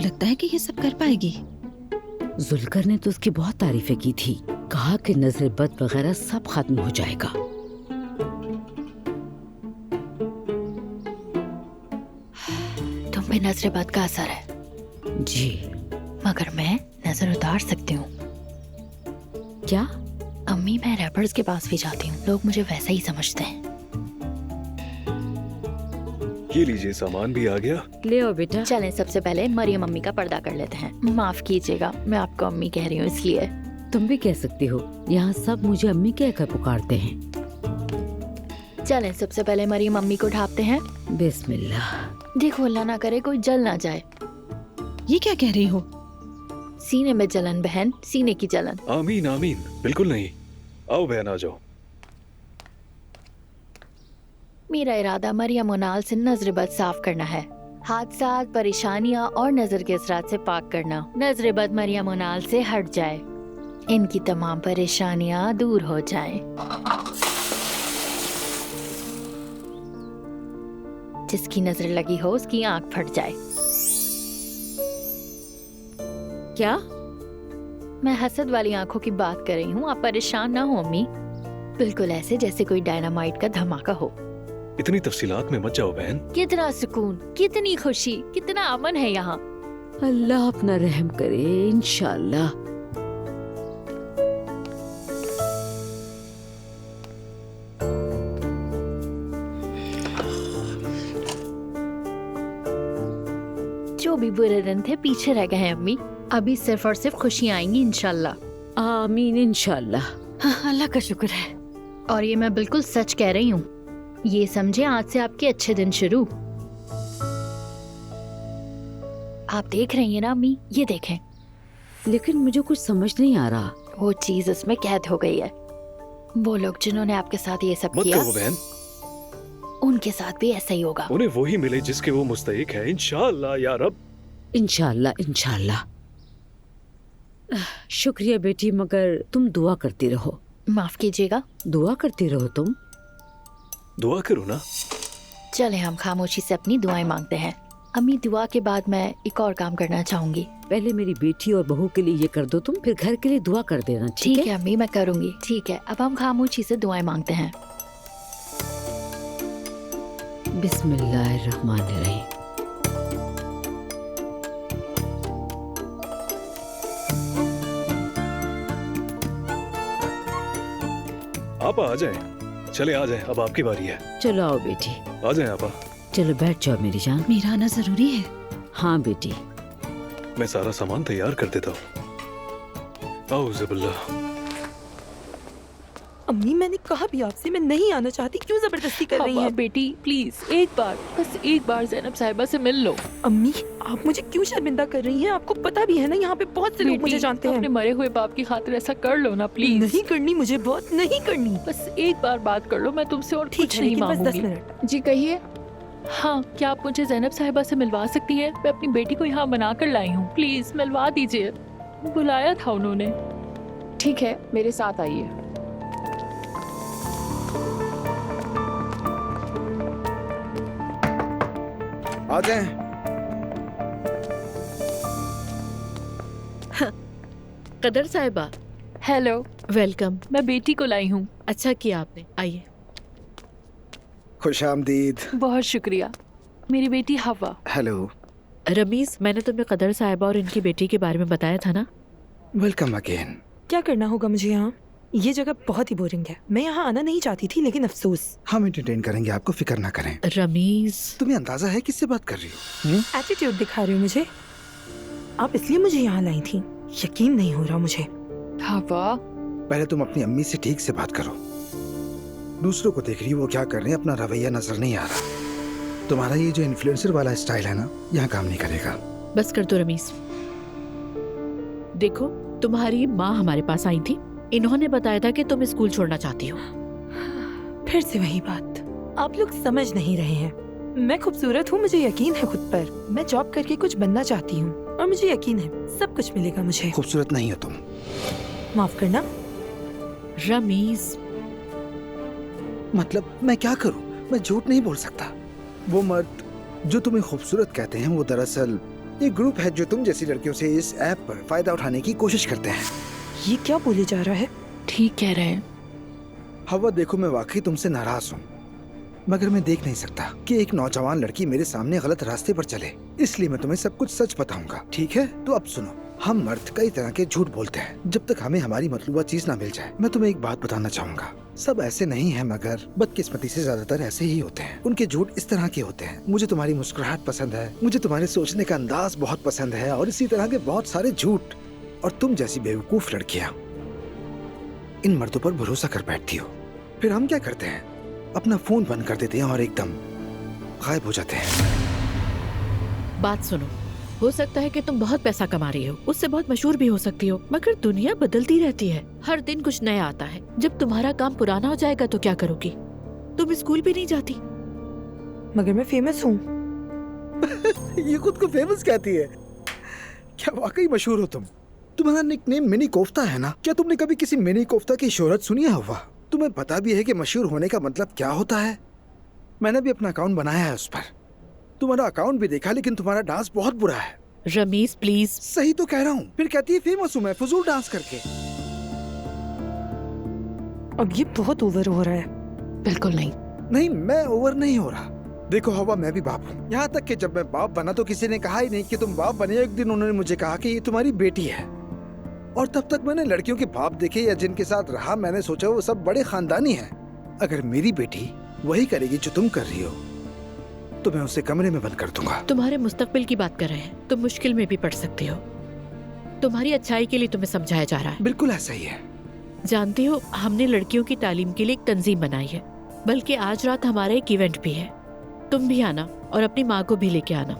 लगता है कि ये सब कर पाएगी? जुल्कर ने तो उसकी बहुत तारीफें की थी, कहा कि नजर बद वगैरह सब खत्म हो जाएगा। तुम पे नजर बद का असर है जी। मगर मैं नजर उतार सकती हूँ। क्या? अम्मी, मैं रैपर्स के पास भी जाती हूँ, लोग मुझे वैसा ही समझते हैं। ये लीजिए, सामान भी आ गया। ले आओ बेटा। चलें, सबसे पहले मरियम अम्मी का पर्दा कर लेते हैं। माफ कीजिएगा, मैं आपको अम्मी कह रही हूँ इसलिए। तुम भी कह सकती हो, यहाँ सब मुझे अम्मी कहकर पुकारते हैं। चलें, सबसे पहले मरियम अम्मी को ढापते हैं। बिस्मिल्लाह। देखो, अल्लाह ना करे कोई जल ना जाए। ये क्या कह रही हो? सीने में जलन बहन, सीने की जलन। आमीन आमीन, बिल्कुल नहीं। आओ बहन, आ जाओ। मेरा इरादा मरियम मोनाल से नजर बद साफ करना है, हादसात, परेशानियां और नजर के असरात से पाक करना। नजर बद मरियम मोनाल से हट जाए, इनकी तमाम परेशानियां दूर हो जाएं। जिसकी नजर लगी हो उसकी आंख फट जाए। क्या? मैं हसद वाली आंखों की बात कर रही हूँ, आप परेशान ना हो अम्मी। बिल्कुल ऐसे जैसे कोई डायनामाइट का धमाका हो। इतनी तफसीलात में मत जाओ बहन। कितना सुकून, कितनी खुशी, कितना अमन है यहाँ। अल्लाह अपना रहम करे, इंशाअल्लाह। जो भी बुरे दिन थे पीछे रह गए हैं अम्मी, अभी सिर्फ और सिर्फ खुशियाँ आएंगी इंशाल्लाह। आमीन इंशाअल्लाह। हाँ, अल्लाह का शुक्र है। और ये मैं बिल्कुल सच कह रही हूँ, ये समझे आज से आपके अच्छे दिन शुरू। आप देख रही हैं ना अम्मी, ये देखें। लेकिन मुझे कुछ समझ नहीं आ रहा। वो चीज उसमें कैद हो गई है। वो लोग जिन्होंने आपके साथ ये सब मत किया, कहो बहन, उनके साथ भी ऐसा ही होगा। उन्हें वही मिले जिसके वो मुस्तहिक है, इंशाअल्लाह या रब। इंशाअल्लाह इंशाअल्लाह। शुक्रिया बेटी, मगर तुम दुआ करती रहो। माफ कीजिएगा। दुआ करती रहो तुम। दुआ करो ना। चले हम खामोशी से अपनी दुआएं मांगते हैं। अम्मी, दुआ के बाद मैं एक और काम करना चाहूंगी। पहले मेरी बेटी और बहू के लिए ये कर दो तुम, फिर घर के लिए दुआ कर देना। ठीक है अम्मी, मैं करूंगी। ठीक है, अब हम खामोशी से दुआएं मांगते हैं। बिस्मिल्लाहिर्रहमानिर्रहीम। आपा आ जाएं। चले आ जाएं, अब आपकी बारी है। चलो आओ बेटी। आ जाएं आपा। चलो बैठ जाओ मेरी जान। मेरा आना जरूरी है। हाँ बेटी। मैं सारा सामान तैयार कर देता हूँ। औज़ु बिल्लाह। अम्मी, मैंने कहा भी आपसे मैं नहीं आना चाहती, क्यों जबरदस्ती कर रही हैं? बेटी प्लीज एक बार, बस एक बार ज़ैनब साहिबा से मिल लो। अम्मी, आप मुझे क्यों शर्मिंदा कर रही हैं? आपको पता भी है ना, यहाँ पे बहुत से लोग मुझे जानते हैं। अपने मरे हुए बाप की खातिर ऐसा कर लो ना प्लीज। नहीं करनी मुझे, बहुत नहीं करनी। बस एक बार बात कर लो, मैं तुमसे और ठीक कुछ है, नहीं लेकिन बस 10 मांगूंगी। मिनट। जी कहिए। हाँ, क्या आप मुझे ज़ैनब साहिबा से मिलवा सकती हैं? मैं अपनी बेटी को यहाँ बना कर लाई हूँ, प्लीज मिलवा दीजिए। बुलाया था उन्होंने। ठीक है, मेरे साथ आइए। आ जाएं। कदर साहिबा, हेलो, वेलकम। मैं बेटी को लाई हूँ। अच्छा किया आपने, आइए। खुश आमदीद। बहुत शुक्रिया। मेरी बेटी हवा। हेलो। रमीज, मैंने तुम्हें कदर साहिबा और इनकी बेटी के बारे में बताया था ना? Welcome again. क्या करना होगा मुझे यहाँ? ये जगह बहुत ही बोरिंग है। मैं यहाँ आना नहीं चाहती थी, लेकिन अफसोस। हम एंटरटेन करेंगे आपको, फिक्र ना करें। रमीज, तुम्हें अंदाजा है किससे बात कर रही हो? एटीट्यूड दिखा रही हो मुझे। आप इसलिए मुझे यहाँ लाई थी? यकीन नहीं हो रहा मुझे। हवा, पहले तुम अपनी अम्मी से ठीक से बात करो। दूसरों को देख रही हो वो क्या कर रहे हैं, अपना रवैया नजर नहीं आ रहा। तुम्हारा ये जो इन्फ्लुएंसर वाला स्टाइल है ना, यहाँ काम नहीं करेगा। बस कर दो रमीज। देखो, तुम्हारी माँ हमारे पास आई थी, इन्होंने बताया था कि तुम स्कूल छोड़ना चाहती हो। फिर से वही बात। आप लोग समझ नहीं रहे हैं। मैं खूबसूरत हूँ, मुझे यकीन है खुद पर। मैं जॉब करके कुछ बनना चाहती हूँ और मुझे यकीन है सब कुछ मिलेगा मुझे। खूबसूरत नहीं हो तुम। माफ करना। रमीज, मतलब मैं क्या करूँ? मैं झूठ नहीं बोल सकता। वो मर्द जो तुम्हें खूबसूरत कहते हैं वो दरअसल एक ग्रुप है जो तुम जैसी लड़कियों से इस ऐप पर फायदा उठाने की कोशिश करते हैं। ये क्या बोले जा रहा है? ठीक कह रहे हैं। हवा देखो, मैं वाकई तुमसे नाराज हूँ, मगर मैं देख नहीं सकता कि एक नौजवान लड़की मेरे सामने गलत रास्ते पर चले, इसलिए मैं तुम्हें सब कुछ सच बताऊंगा, ठीक है? तो अब सुनो, हम मर्द कई तरह के झूठ बोलते हैं जब तक हमें हमारी मतलूबा चीज ना मिल जाए। मैं तुम्हें एक बात बताना चाहूंगा, सब ऐसे नहीं है, मगर बदकिस्मती से ज्यादातर ऐसे ही होते हैं। उनके झूठ इस तरह के होते हैं, मुझे तुम्हारी मुस्कुराहट पसंद है, मुझे तुम्हारे सोचने का अंदाज बहुत पसंद है, और इसी तरह के बहुत सारे झूठ। और तुम जैसी बेवकूफ लड़कियां इन मर्दों पर भरोसा कर बैठती हो। फिर हम क्या करते हैं, अपना फोन बंद कर देते हैं और एकदम गायब हो जाते हैं। बात सुनो, हो सकता है कि तुम बहुत पैसा कमा रही हो, उससे बहुत मशहूर भी हो सकती हो, मगर दुनिया बदलती रहती है, हर दिन कुछ नया आता है। जब तुम्हारा काम पुराना हो जाएगा तो क्या करोगी? तुम स्कूल भी नहीं जाती। मगर मैं फेमस हूँ। ये खुद को फेमस कहती है, क्या वाकई मशहूर हो तुम? तुम्हारा निकनेम मिनी कोफ्ता है ना? क्या तुमने कभी किसी मिनी कोफ्ता की शोहरत सुनी है? हुआ तुम्हें पता भी है कि मशहूर होने का मतलब क्या होता है? मैंने भी अपना अकाउंट बनाया है, उस पर तुम्हारा अकाउंट भी देखा, लेकिन तुम्हारा डांस बहुत बुरा है। रमीज प्लीज। सही तो कह रहा हूँ, फिर कहती है फेमस हूँ मैं फजूल डांस करके। अब ये बहुत ओवर हो रहा है। बिल्कुल नहीं। नहीं, मैं ओवर नहीं हो रहा। देखो हवा, मैं भी बाप हूँ, यहाँ तक कि जब मैं बाप बना तो किसी ने कहा ही नहीं कि तुम बाप बने। एक दिन उन्होंने मुझे कहा कि ये तुम्हारी बेटी है, और तब तक मैंने लड़कियों के बाप देखे या जिनके साथ रहा, मैंने सोचा वो सब बड़े खानदानी हैं। अगर मेरी बेटी वही करेगी जो तुम कर रही हो तो मैं उसे कमरे में बंद कर दूंगा। तुम्हारे मुस्तकबिल की बात कर रहे हैं, तुम मुश्किल में भी पड़ सकती हो। तुम्हारी अच्छाई के लिए तुम्हें समझाया जा रहा है। बिल्कुल ऐसा ही है। जानती हो, हमने लड़कियों की तालीम के लिए एक तंजीम बनाई है, बल्कि आज रात हमारा एक इवेंट भी है। तुम भी आना और अपनी माँ को भी लेके आना।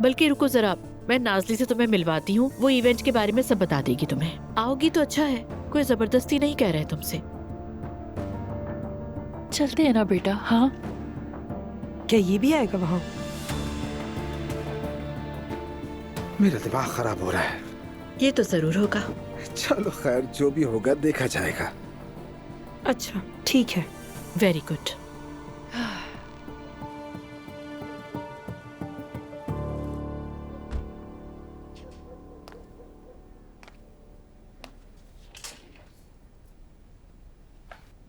बल्कि रुको जरा, मैं नाजली से तुम्हें मिलवाती हूँ, वो इवेंट के बारे में सब बता देगी तुम्हें। आओगी तो अच्छा है, कोई जबरदस्ती नहीं कह रहे तुमसे। चलते हैं ना बेटा? हाँ। क्या ये भी आएगा वहाँ? मेरा दिमाग खराब हो रहा है। ये तो जरूर होगा। चलो खैर, जो भी होगा देखा जाएगा। अच्छा ठीक है। Very good.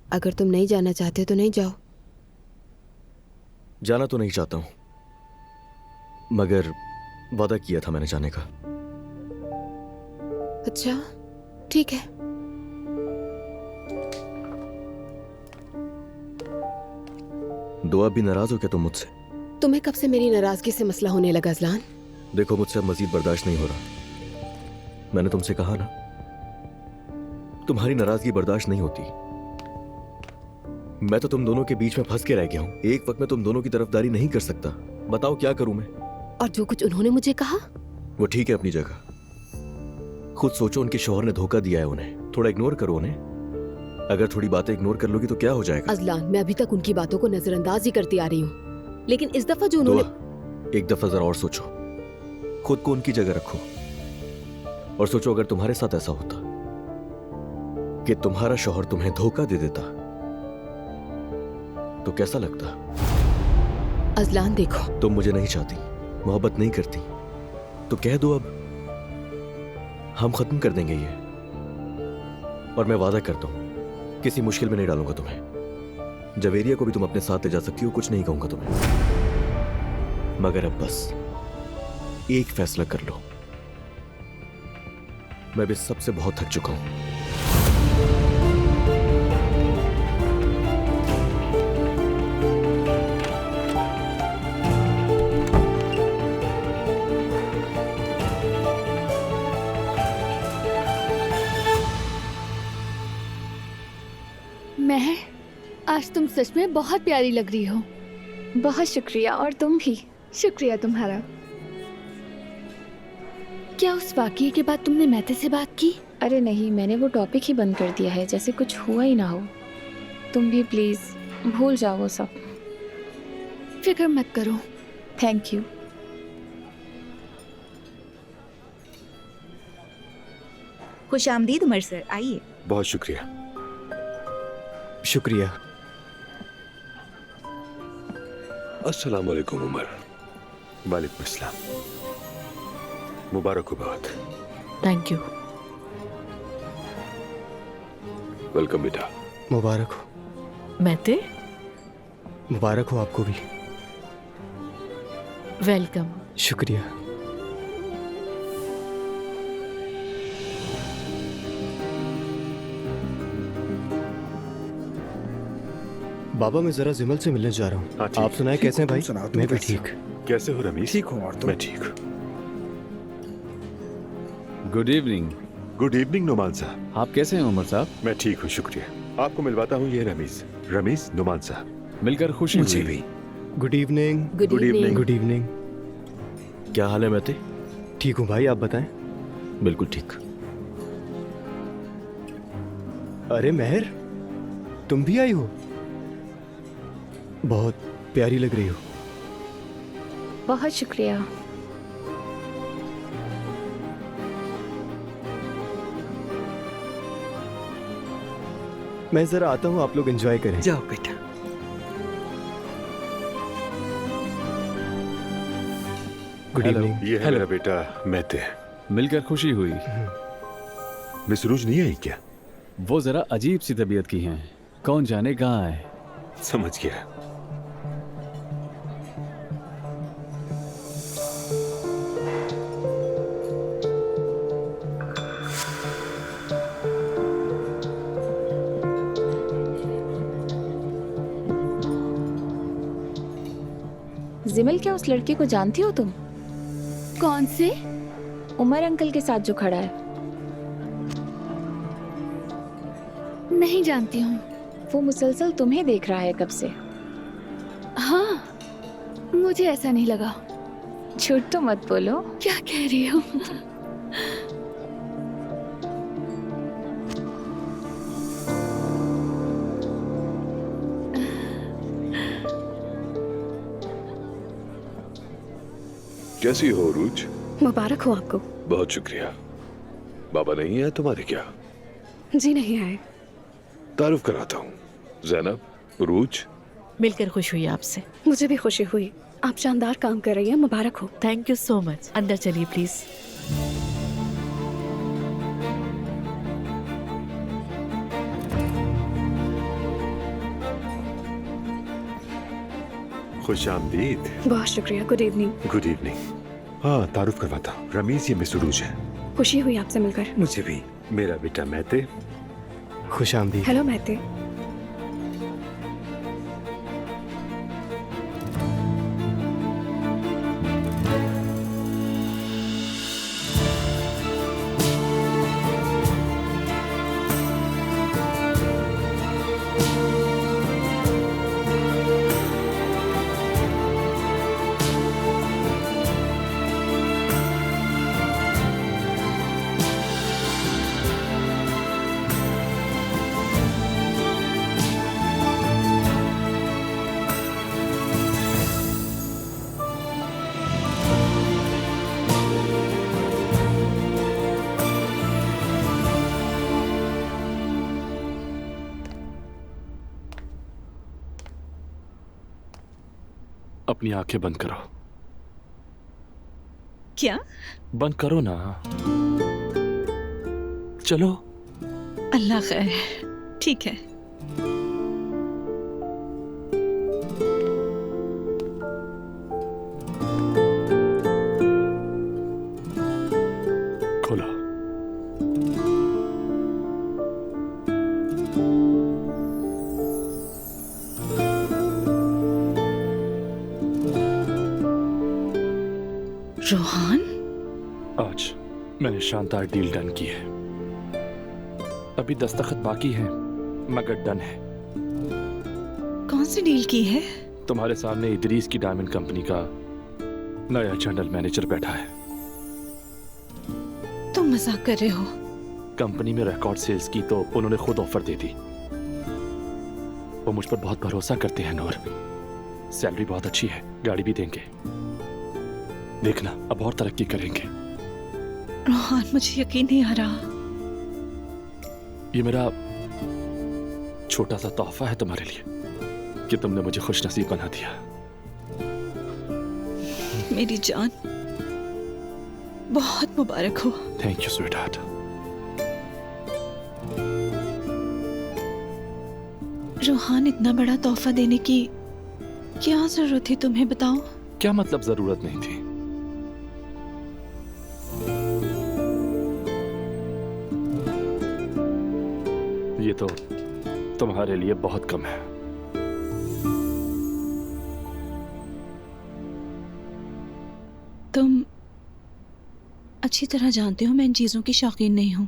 अगर तुम नहीं जाना चाहते तो नहीं जाओ। जाना तो नहीं चाहता हूं, मगर वादा किया था मैंने जाने का। अच्छा ठीक है। दुआ भी नाराज हो क्या तुम मुझसे? तुम्हें कब से मेरी नाराजगी से मसला होने लगा अज़लान? देखो, मुझसे अब मजीद बर्दाश्त नहीं हो रहा। मैंने तुमसे कहा ना, तुम्हारी नाराजगी बर्दाश्त नहीं होती। मैं तो तुम दोनों के बीच में फंस के रह गया हूँ। एक वक्त में तुम दोनों की तरफदारी नहीं कर सकता। बताओ क्या करूं मैं? और जो कुछ उन्होंने मुझे कहा वो ठीक है अपनी जगह। खुद सोचो, उनके शौहर ने धोखा दिया है उन्हें। थोड़ा इग्नोर करो उन्हें। अगर थोड़ी बातें इग्नोर कर लोगी तो क्या हो जाएगा? अज़लान, मैं अभी तक उनकी बातों को नजरअंदाज ही करती आ रही हूँ, लेकिन इस दफा जो उन्होंने... एक दफा जरा और सोचो, खुद को उनकी जगह रखो और सोचो अगर तुम्हारे साथ ऐसा होता कि तुम्हारा शौहर तुम्हें धोखा दे देता तो कैसा लगता? अज़लान देखो, तुम मुझे नहीं चाहती, मोहब्बत नहीं करती, तो कह दो अब हम खत्म कर देंगे ये। और मैं वादा करता हूं किसी मुश्किल में नहीं डालूंगा तुम्हें। जवेरिया को भी तुम अपने साथ ले जा सकती हो, कुछ नहीं कहूंगा तुम्हें। मगर अब बस एक फैसला कर लो। मैं भी सबसे बहुत थक चुका हूं। मैं, आज तुम सच में बहुत प्यारी लग रही हो। बहुत शुक्रिया। और तुम भी। शुक्रिया तुम्हारा। क्या उस वाकये के बाद तुमने मैथे से बात की? अरे नहीं, मैंने वो टॉपिक ही बंद कर दिया है, जैसे कुछ हुआ ही ना हो। तुम भी प्लीज भूल जाओ वो सब। फिक्र मत करो। Thank you. खुश आमदीद उमर सर, आइए। बहुत शुक्रिया। शुक्रिया। अस्सलाम वालेकुम उमर। वालेकुम अस्सलाम। मुबारक हो बहुत। Thank you. वेलकम बेटा। मुबारक हो। महते, मुबारक हो आपको भी। वेलकम। शुक्रिया। बाबा मैं जरा जिमल से मिलने जा रहा हूँ। हाँ, ठीक। आप सुनाए कैसे हैं भाई? तुम सुनाओ, तुम मैं भी कैसे ठीक। कैसे हो रमीज? ठीक हूँ, और तुम? मैं ठीक। Good evening. Good evening Numan साहब। आप कैसे हैं उमर साहब? मैं ठीक हूँ, शुक्रिया। आपको मिलवाता हूँ, ये रमीज। रमीज नुमान साहब। मिलकर खुशी मुझे हुई। भी। Good evening. Good evening. Good evening. क्या हाल है महते? ठीक हूँ भाई, आप बताएं। बिल्कुल ठीक। अरे महर, तुम भी आई हो? बहुत प्यारी लग रही हो। बहुत शुक्रिया। मैं जरा आता हूँ, आप लोग एंजॉय करें। जाओ बेटा। Good hello. इवनिंग। ये है मेरा बेटा महते। मिलकर खुशी हुई। मिस रूज नहीं आई क्या? वो जरा अजीब सी तबीयत की हैं, कौन जाने कहाँ है। समझ गया। जिमल, क्या उस लड़के को जानती हो तुम? कौन से? उमर अंकल के साथ जो खड़ा है। नहीं जानती हूँ। वो मुसलसल तुम्हें देख रहा है कब से। हाँ, मुझे ऐसा नहीं लगा। झूठ तो मत बोलो। क्या कह रही हो? कैसी हो रूज? मुबारक हो आपको। बहुत शुक्रिया। बाबा नहीं है तुम्हारे क्या? जी नहीं आए। तारुफ कराता हूँ, जैनब, रूज। मिलकर खुश हुई आपसे। मुझे भी खुशी हुई। आप शानदार काम कर रही हैं, मुबारक हो। Thank you so much. अंदर चलिए प्लीज। खुश आमदीद। बहुत शुक्रिया। Good evening. Good evening. हाँ, तारुफ करवाता हूँ, रमीज ये मिस रूज है। खुशी हुई आपसे मिलकर। मुझे भी। मेरा बेटा महते। खुश आमदीद। हेलो महते। अपनी आंखें बंद करो। क्या? बंद करो ना। चलो। अल्लाह खैर। ठीक है। खोलो। रोहान, आज मैंने शानदार डील डन की है। अभी दस्तखत बाकी है, मगर डन है। कौन सी डील की है? तुम्हारे सामने इदरीस की डायमंड कंपनी का नया जनरल मैनेजर बैठा है। तुम मजाक कर रहे हो? कंपनी में रिकॉर्ड सेल्स की तो उन्होंने खुद ऑफर दे दी। वो मुझ पर बहुत भरोसा करते हैं नूर। सैलरी बहुत अच्छी है, गाड़ी भी देंगे। देखना, अब और तरक्की करेंगे। रोहान, मुझे यकीन नहीं आ रहा। ये मेरा छोटा सा तोहफा है तुम्हारे लिए कि तुमने मुझे खुश नसीब बना दिया। मेरी जान, बहुत मुबारक हो। Thank you sweetheart. रोहान, इतना बड़ा तोहफा देने की क्या जरूरत थी तुम्हें, बताओ? क्या मतलब जरूरत नहीं थी? ये तो तुम्हारे लिए बहुत कम है। तुम अच्छी तरह जानते हो मैं इन चीजों की शौकीन नहीं हूँ।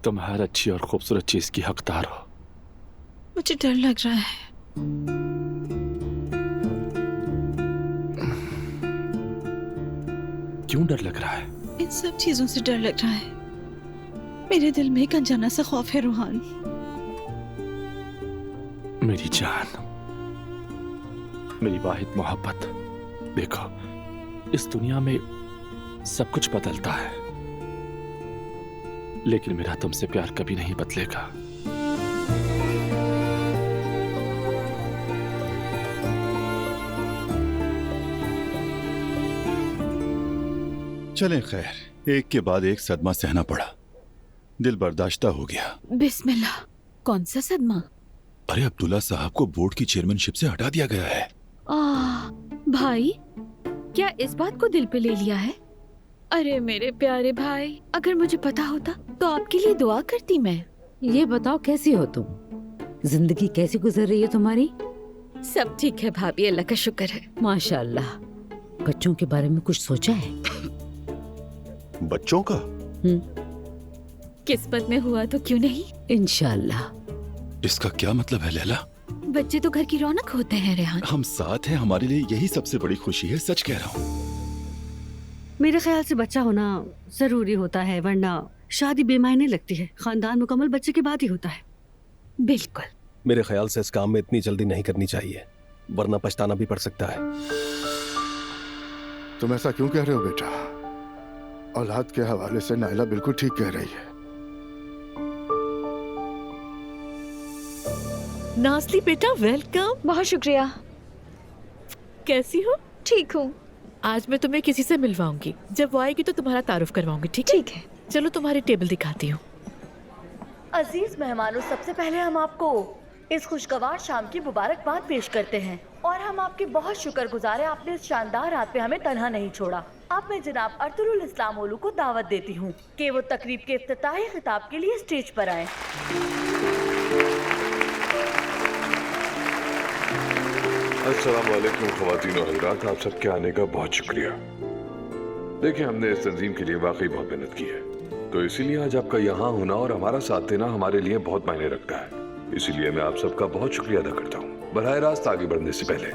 तुम हर अच्छी और खूबसूरत चीज की हकदार हो। मुझे डर लग रहा है। क्यों डर लग रहा है? इन सब चीजों से डर लग रहा है। मेरे दिल में एक अनजाना सा खौफ है रोहान। मेरी जान, मेरी वाहिद मोहब्बत। देखो, इस दुनिया में सब कुछ बदलता है, लेकिन मेरा तुमसे प्यार कभी नहीं बदलेगा। चलें, खैर, एक के बाद एक सदमा सहना पड़ा, दिल बर्दाश्ता हो गया। बिस्मिल्लाह। कौन सा सदमा? अरे अब्दुल्ला साहब को बोर्ड की चेयरमैनशिप से हटा दिया गया है। भाई, क्या इस बात को दिल पे ले लिया है? अरे मेरे प्यारे भाई, अगर मुझे पता होता तो आपके लिए दुआ करती मैं। ये बताओ कैसी हो तुम? जिंदगी कैसी गुजर रही है तुम्हारी? सब ठीक है भाभी, अल्लाह का शुक्र है। माशाअल्लाह। बच्चों के बारे में कुछ सोचा है? बच्चों का? किस्मत में हुआ तो क्यों नहीं, इंशाअल्लाह। इसका क्या मतलब है लैला? बच्चे तो घर की रौनक होते हैं रेहान। हम साथ हैं, हमारे लिए यही सबसे बड़ी खुशी है, सच कह रहा हूँ। मेरे ख्याल से बच्चा होना जरूरी होता है, वरना शादी बेमायने लगती है। खानदान मुकम्मल बच्चे के बाद ही होता है। बिल्कुल। मेरे ख्याल से इस काम में इतनी जल्दी नहीं करनी चाहिए, वरना पछताना भी पड़ सकता है। तुम ऐसा क्यों कह रहे हो बेटा? औलाद के हवाले से नाइला बिल्कुल ठीक कह रही है। नाज़ली बेटा, वेलकम। बहुत शुक्रिया। कैसी हो? ठीक हूँ। आज मैं तुम्हें किसी से मिलवाऊंगी, जब वो आएगी तो तुम्हारा तारुफ करवाऊंगी, ठीक है? ठीक है। चलो तुम्हारी टेबल दिखाती हूँ। अजीज मेहमानों, सबसे पहले हम आपको इस खुशगवार शाम की मुबारकबाद पेश करते हैं और हम आपके बहुत शुक्रगुजार हैं, आपने इस शानदार रात पे हमें तन्हा नहीं छोड़ा। अब मैं जनाब अर्तुरुल इस्लाम ओलू को दावत देती हूँ कि वो तकरीब के इफ्तिताही खिताब के लिए स्टेज पर आए। अस्सलाम वालेकुम ख़वातीन और हज़रात, आप सबके आने का बहुत शुक्रिया। देखिए, हमने इस तंजीम के लिए वाकई बहुत मेहनत की है, तो इसीलिए आज आपका यहाँ होना और हमारा साथ देना हमारे लिए बहुत मायने रखता है। इसीलिए मैं आप सबका बहुत शुक्रिया अदा करता हूँ। बराह रास्त आगे बढ़ने से पहले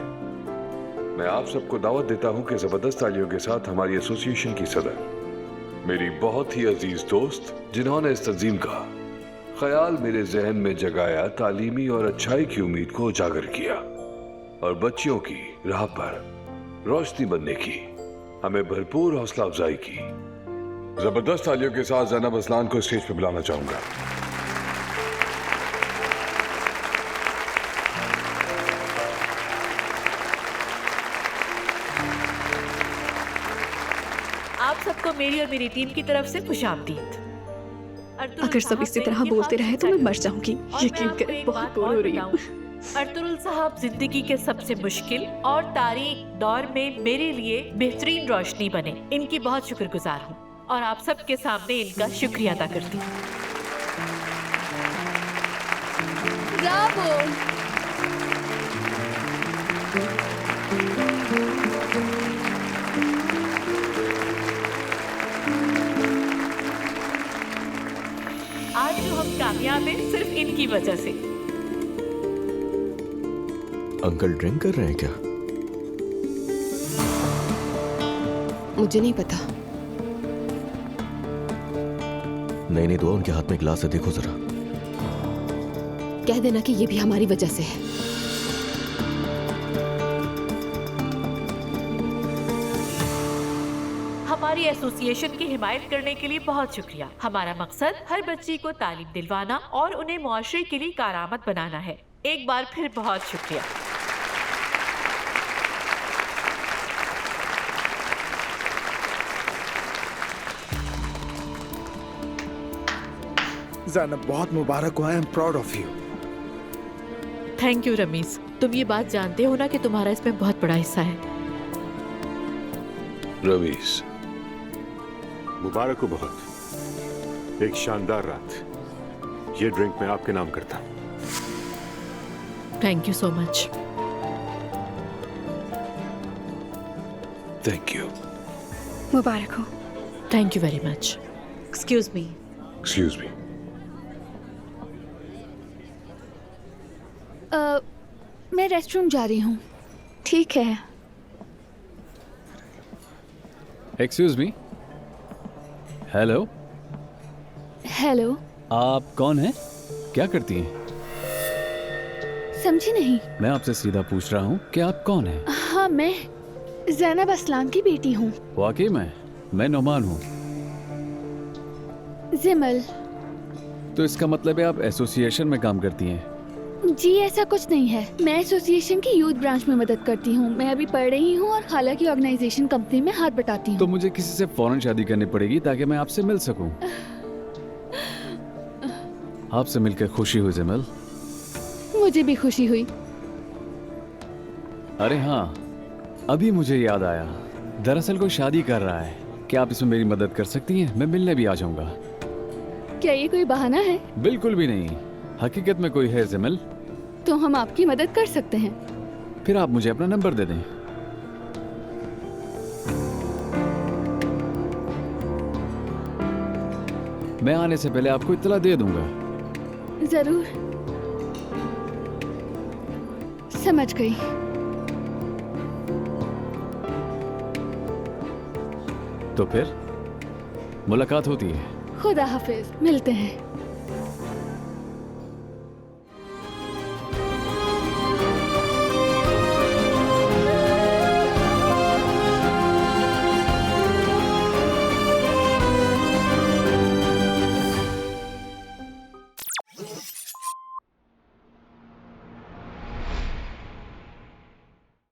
मैं आप सबको दावत देता हूँ कि ज़बरदस्त तालियों के साथ हमारी एसोसिएशन की सदर, मेरी बहुत ही अजीज दोस्त, जिन्होंने इस तंजीम का ख्याल मेरे जहन में जगाया, तालीमी और अच्छाई की उम्मीद को उजागर किया और बच्चियों की राह पर रोशनी बनने की हमें भरपूर हौसला अफजाई की। जबरदस्त तालियों के साथ ज़ैनब असलान को स्टेज पर बुलाना चाहूंगा। आप सबको मेरी और मेरी टीम की तरफ से खुशामदीद। अगर सब इसी तरह बोलते रहे तो मैं मर जाऊंगी, यकीन करें, बहुत बोर हो रही हूँ। अर्तुरुल साहब जिंदगी के सबसे मुश्किल और तारीख दौर में मेरे लिए बेहतरीन रोशनी बने, इनकी बहुत शुक्रगुजार हूँ और आप सबके सामने इनका शुक्रिया अदा करती हूँ। आज जो हम कामयाब हैं सिर्फ इनकी वजह से। अंकल ड्रिंक कर रहे हैं क्या? मुझे नहीं पता। नहीं दुआ, उनके हाथ में गिलास है, देखो जरा। कह देना कि ये भी हमारी वजह से है। हमारी एसोसिएशन की हिमायत करने के लिए बहुत शुक्रिया। हमारा मकसद हर बच्ची को तालीम दिलवाना और उन्हें मुआशरे के लिए कारआमद बनाना है। एक बार फिर बहुत शुक्रिया। ज़ैनब, बहुत मुबारक हो, I am proud of you. Thank you Rameez. तुम ये बात जानते हो ना कि तुम्हारा इसमें बहुत बड़ा हिस्सा है। रवीज, मुबारक हो बहुत। एक शानदार रात। ये ड्रिंक मैं आपके नाम करता हूँ। Thank you so much. Thank you. मुबारक हो। Thank you very much. Excuse me. Excuse me. मैं रेस्टरूम जा रही हूँ। ठीक है। Excuse me. हेलो। हेलो। आप कौन हैं? क्या करती हैं? समझी नहीं। मैं आपसे सीधा पूछ रहा हूँ कि आप कौन हैं? हाँ, मैं ज़ैनब असलान की बेटी हूँ। वाकई में? मैं नोमान हूँ। जिमल। तो इसका मतलब है आप एसोसिएशन में काम करती हैं? जी ऐसा कुछ नहीं है। मैं एसोसिएशन की यूथ ब्रांच में मदद करती हूँ। मैं अभी पढ़ रही हूँ और खाला की ऑर्गेनाइजेशन कंपनी में हाथ बटाती हूँ। तो मुझे किसी से फौरन शादी करनी पड़ेगी ताकि मैं आपसे मिल सकूं। आपसे मिलकर खुशी हुई जिमल। मुझे भी खुशी हुई। अरे हाँ, अभी मुझे याद आया, दरअसल कोई शादी कर रहा है। क्या आप इसमें मेरी मदद कर सकती हैं? मैं मिलने भी आ जाऊंगा। क्या ये कोई बहाना है? बिल्कुल भी नहीं, हकीकत में कोई है जिमल। तो हम आपकी मदद कर सकते हैं। फिर आप मुझे अपना नंबर दे दें। मैं आने से पहले आपको इत्तला दे दूंगा। जरूर। समझ गई। तो फिर मुलाकात होती है। खुदा हाफिज। मिलते हैं।